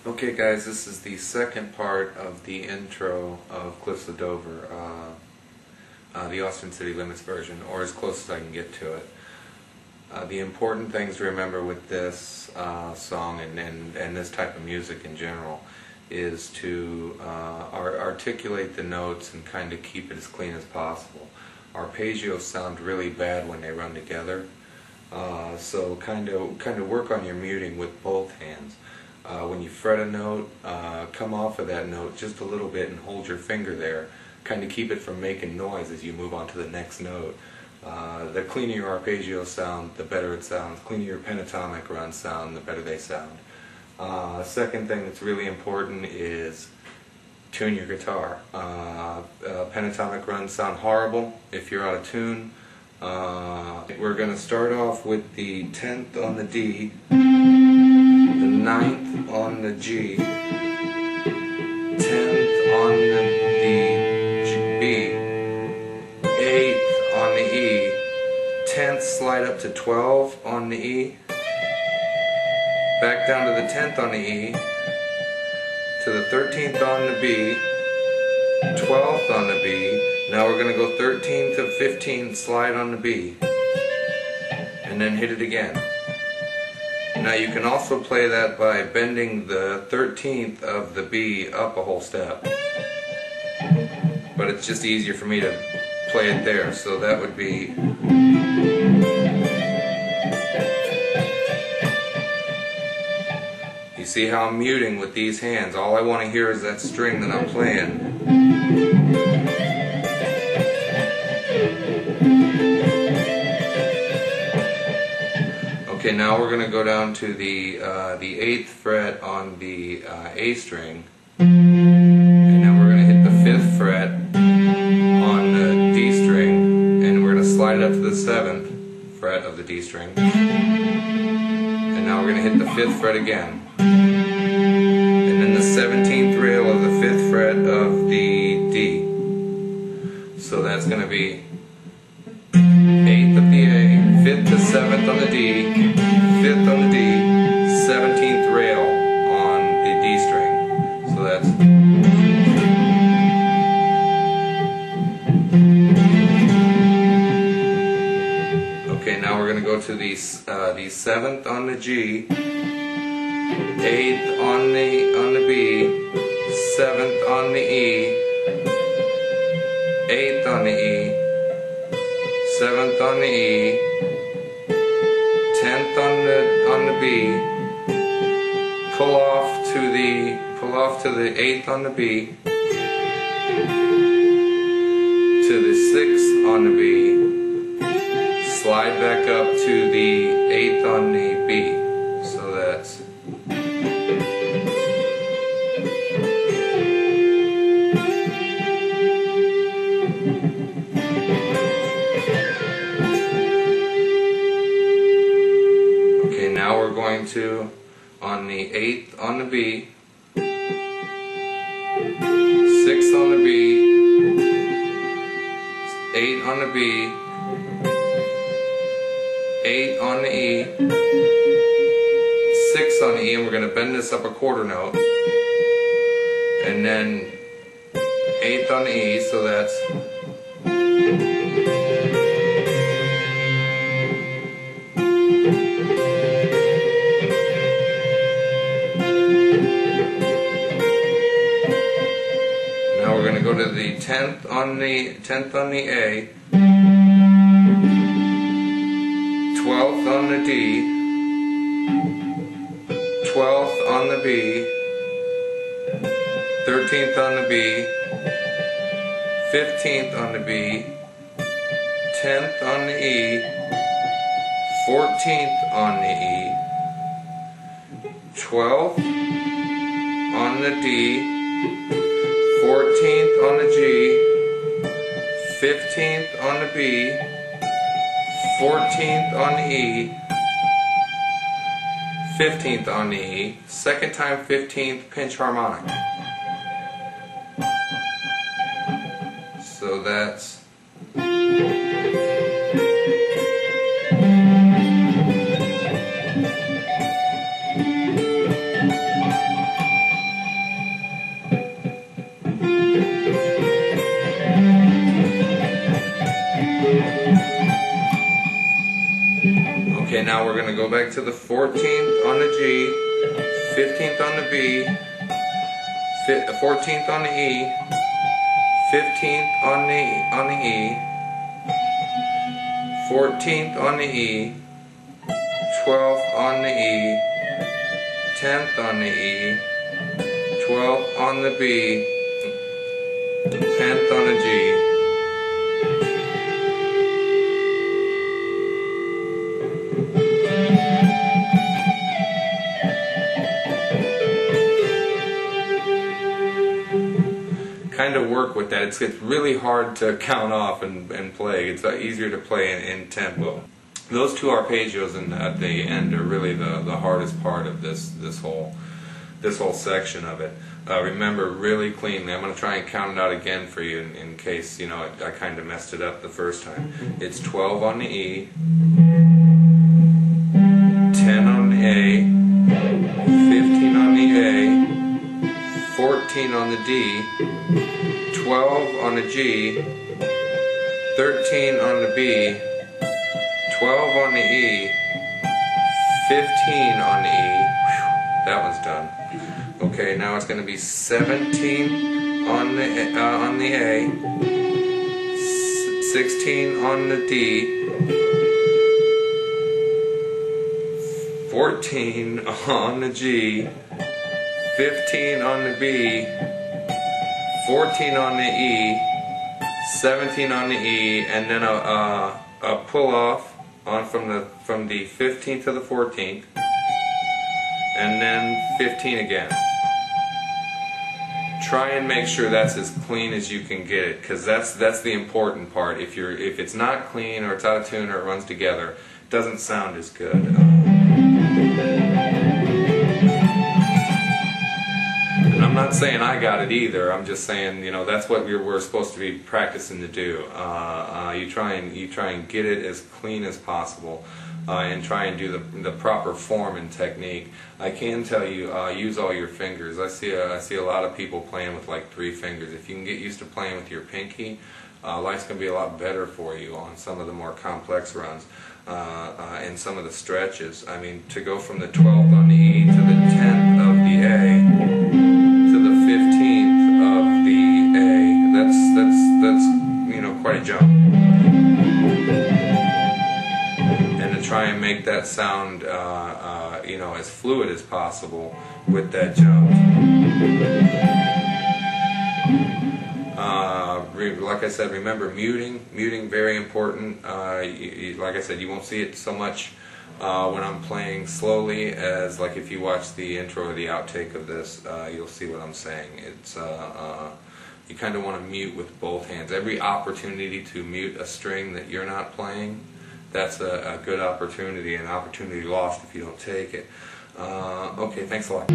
Okay guys, this is the second part of the intro of Cliffs of Dover, the Austin City Limits version, or as close as I can get to it. The important things to remember with this song and this type of music in general is to articulate the notes and kind of keep it as clean as possible. Arpeggios sound really bad when they run together, so kind of work on your muting with both hands. When you fret a note, come off of that note just a little bit and hold your finger there. Kind of keep it from making noise as you move on to the next note. The cleaner your arpeggio sound, the better it sounds. The cleaner your pentatonic runs sound, the better they sound. Second thing that's really important is tune your guitar. Pentatonic runs sound horrible if you're out of tune. We're going to start off with the 10th on the D, the 9th on the G, 10th on the B, 8th on the E, 10th slide up to 12 on the E, back down to the 10th on the E, to the 13th on the B, 12th on the B. Now we're going to go 13 to 15, slide on the B, and then hit it again. Now you can also play that by bending the 13th of the B up a whole step, but it's just easier for me to play it there, so that would be you see how I'm muting with these hands. All I want to hear is that string that I'm playing. Okay, now we're going to go down to the 8th fret on the A string, and then we're going to hit the 5th fret on the D string, and we're going to slide it up to the 7th fret of the D string, and now we're going to hit the 5th fret again, and then the 17th rail of the 5th fret of the D. So that's going to be 8th of the A, 5th to 7th on the D, 5th on the D, 17th rail on the D string. So that's okay. Now we're going to go to the 7th on the G, 8th on the B, 7th on the E, 8th on the E, 7th on the E, 10th on the B, pull off to the 8th on the B, to the 6th on the B, slide back up to the 8th on the B. So that's now we're going to, on the 8th on the B, 6th on the B, 8 on the B, 8 on the E, 6 on the E, and we're going to bend this up a quarter note, and then 8th on the E, so that's go to the 10th on the A, 12th on the D, 12th on the B, 13th on the B, 15th on the B, 10th on the E, 14th on the E, 12th on the D, 14th on the G, 15th on the B, 14th on the E, 15th on the E, second time 15th pinch harmonic. So that's to the 14th on the G, 15th on the B, 14th on the E, 15th on the E, 14th on the E, 12th on the E, 10th on the E, 12th on the B, 10th on the G. Kind of work with that. It's really hard to count off and play. It's easier to play in tempo. Those two arpeggios at the end are really the hardest part of this whole section of it. Remember really cleanly. I'm going to try and count it out again for you in case I kind of messed it up the first time. It's 12 on the E, 10 on the A, 15 on the A, 14 on the D, 12 on the G, 13 on the B, 12 on the E, 15 on the E. Whew, that one's done. Okay, now it's going to be 17 on the A, 16 on the D, 14 on the G, 15 on the B, 14 on the E, 17 on the E, and then a pull off on from the 15th to the 14th, and then 15 again. Try and make sure that's as clean as you can get it, because that's the important part. If it's not clean or it's out of tune or it runs together, it doesn't sound as good. I'm not saying I got it either. I'm just saying, that's what we're supposed to be practicing to do. You try and get it as clean as possible, and try and do the proper form and technique. I can tell you, use all your fingers. I see a lot of people playing with like 3 fingers. If you can get used to playing with your pinky, life's going to be a lot better for you on some of the more complex runs and some of the stretches. I mean, to go from the 12th on the E to the 10th of the A, that's quite a jump, and to try and make that sound as fluid as possible with that jump. Like I said, remember muting very important. Like I said, you won't see it so much when I'm playing slowly as like if you watch the intro or the outtake of this, you'll see what I'm saying. It's you kind of want to mute with both hands. Every opportunity to mute a string that you're not playing, that's a good opportunity, an opportunity lost if you don't take it. Okay, thanks a lot.